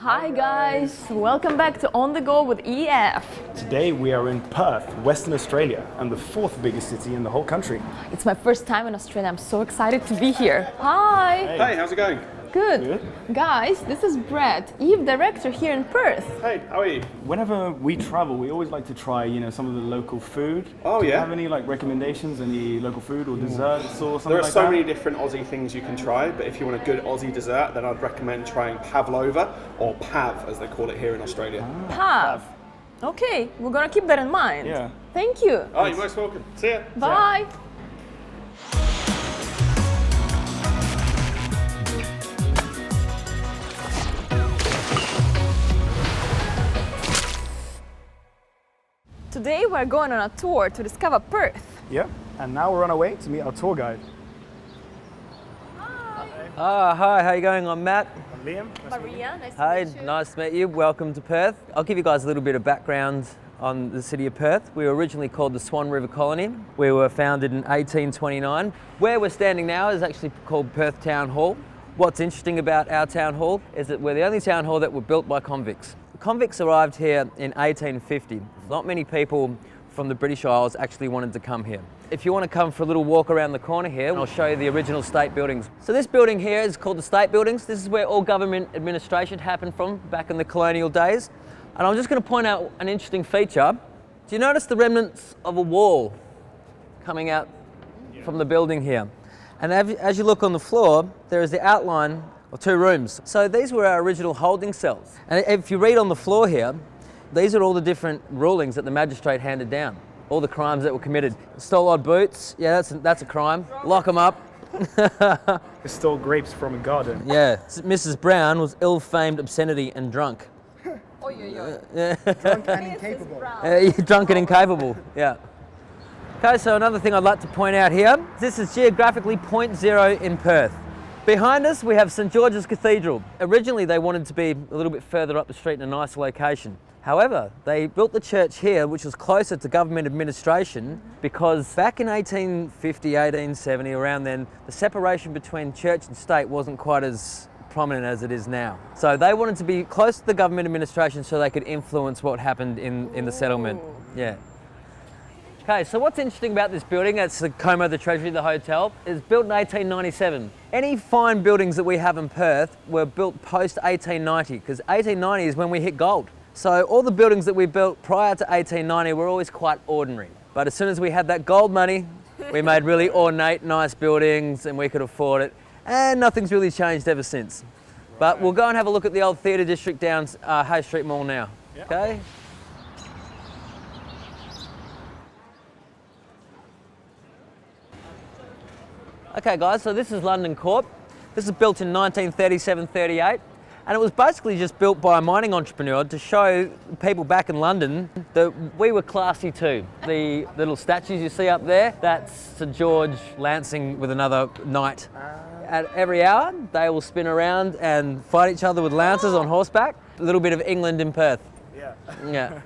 Hi guys, welcome back to On The Go with EF. Today we are in Perth, Western Australia, and the fourth biggest city in the whole country. It's my first time in Australia. I'm so excited to be here. Hi. Hey, how's it going? Good. Guys, this is Brett, EF director here in Perth. Hey, how are you? Whenever we travel, we always like to try, some of the local food. Oh, Do you yeah? have any recommendations, any local food or desserts or something There are like so that? many different Aussie things you can try, but if you want a good Aussie dessert, then I'd recommend trying pavlova, or pav as they call it here in Australia. Pav. Okay, we're gonna keep that in mind. Yeah. Thank you. Oh, you're most welcome. See ya. Bye. Today we're going on a tour to discover Perth. Yeah, and now we're on our way to meet our tour guide. Hi, how you going? I'm Matt. I'm Liam. Maria, nice Hey, to meet you. nice to meet you. Welcome to Perth. I'll give you guys a little bit of background on the city of Perth. We were originally called the Swan River Colony. We were founded in 1829. Where we're standing now is actually called Perth Town Hall. What's interesting about our town hall is that we're the only town hall that were built by convicts. Convicts arrived here in 1850. Not many people from the British Isles actually wanted to come here. If you want to come for a little walk around the corner here, I'll show you the original state buildings. So this building here is called the State Buildings. This is where all government administration happened from back in the colonial days. And I'm just going to point out an interesting feature. Do you notice the remnants of a wall coming out from the building here? And as you look on the floor, there is the outline of two rooms. So these were our original holding cells. And if you read on the floor here, these are all the different rulings that the magistrate handed down. All the crimes that were committed. Stole odd boots, yeah, that's a crime. Lock them up. Stole grapes from a garden. Yeah, Mrs. Brown was ill-famed obscenity and drunk. Drunk and incapable. Drunk and incapable, yeah. Okay, so another thing I'd like to point out here, this is geographically point zero in Perth. Behind us, we have St. George's Cathedral. Originally, they wanted to be a little bit further up the street in a nicer location. However, they built the church here, which was closer to government administration, because back in 1850, 1870, around then, the separation between church and state wasn't quite as prominent as it is now. So they wanted to be close to the government administration so they could influence what happened in the settlement. Yeah. Okay, so what's interesting about this building, it's the Como, the Treasury, the hotel, is built in 1897. Any fine buildings that we have in Perth were built post 1890, because 1890 is when we hit gold. So all the buildings that we built prior to 1890 were always quite ordinary. But as soon as we had that gold money, we made really ornate, nice buildings and we could afford it. And nothing's really changed ever since. But we'll go and have a look at the old theatre district down Hay Street Mall now, okay? Okay guys, so this is London Court. This is built in 1937-38. And it was basically just built by a mining entrepreneur to show people back in London that we were classy too. The little statues you see up there, that's St. George lancing with another knight. At every hour, they will spin around and fight each other with lances on horseback. A little bit of England in Perth. Yeah. Yeah.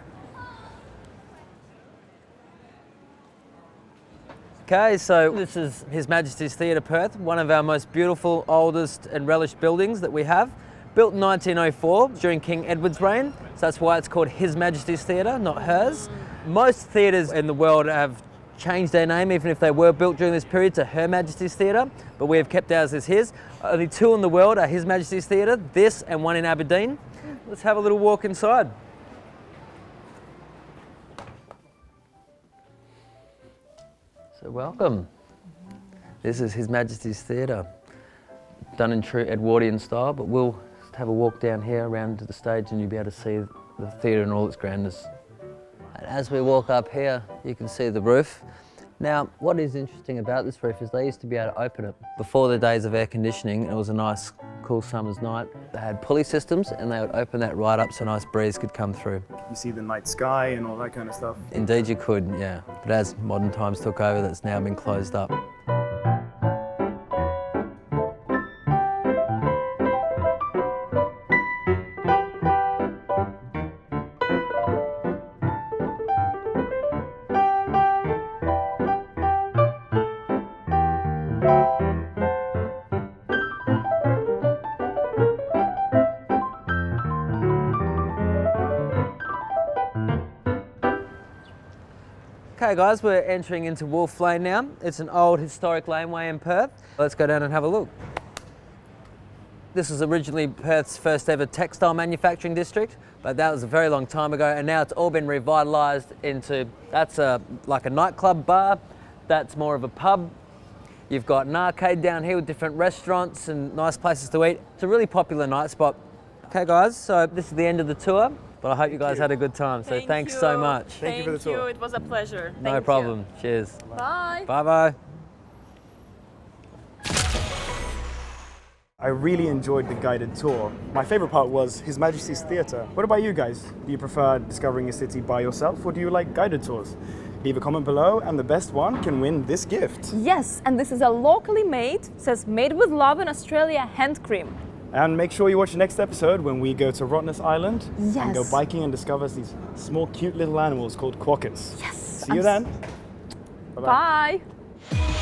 Okay, so this is His Majesty's Theatre, Perth, one of our most beautiful, oldest and relished buildings that we have. Built in 1904 during King Edward's reign, so that's why it's called His Majesty's Theatre, not hers. Most theatres in the world have changed their name, even if they were built during this period, to Her Majesty's Theatre, but we have kept ours as his. Only two in the world are His Majesty's Theatre, this and one in Aberdeen. Let's have a little walk inside. So welcome. This is His Majesty's Theatre, done in true Edwardian style, but we'll have a walk down here around to the stage and you'll be able to see the theatre in all its grandness. And as we walk up here, you can see the roof. Now, what is interesting about this roof is they used to be able to open it. Before the days of air conditioning, it was a nice, cool summer's night. They had pulley systems and they would open that right up so a nice breeze could come through. You see the night sky and all that kind of stuff. Indeed you could, yeah. But as modern times took over, that's now been closed up. Okay guys, we're entering into Wolf Lane now. It's an old historic laneway in Perth. Let's go down and have a look. This was originally Perth's first ever textile manufacturing district, but that was a very long time ago, and now it's all been revitalised into, that's like a nightclub bar, that's more of a pub. You've got an arcade down here with different restaurants and nice places to eat. It's a really popular night spot. Okay guys, so this is the end of the tour, but I hope you guys had a good time, so thanks so much. Thank you for the tour. It was a pleasure. No problem. Cheers. Bye. Bye-bye. I really enjoyed the guided tour. My favourite part was His Majesty's Theatre. What about you guys? Do you prefer discovering a city by yourself, or do you like guided tours? Leave a comment below, and the best one can win this gift. Yes, and this is a locally made, says made with love in Australia hand cream. And make sure you watch the next episode when we go to Rottnest Island and go Yes. biking and discover these small cute little animals called quokkas. Yes. See you then. Bye-bye. Bye.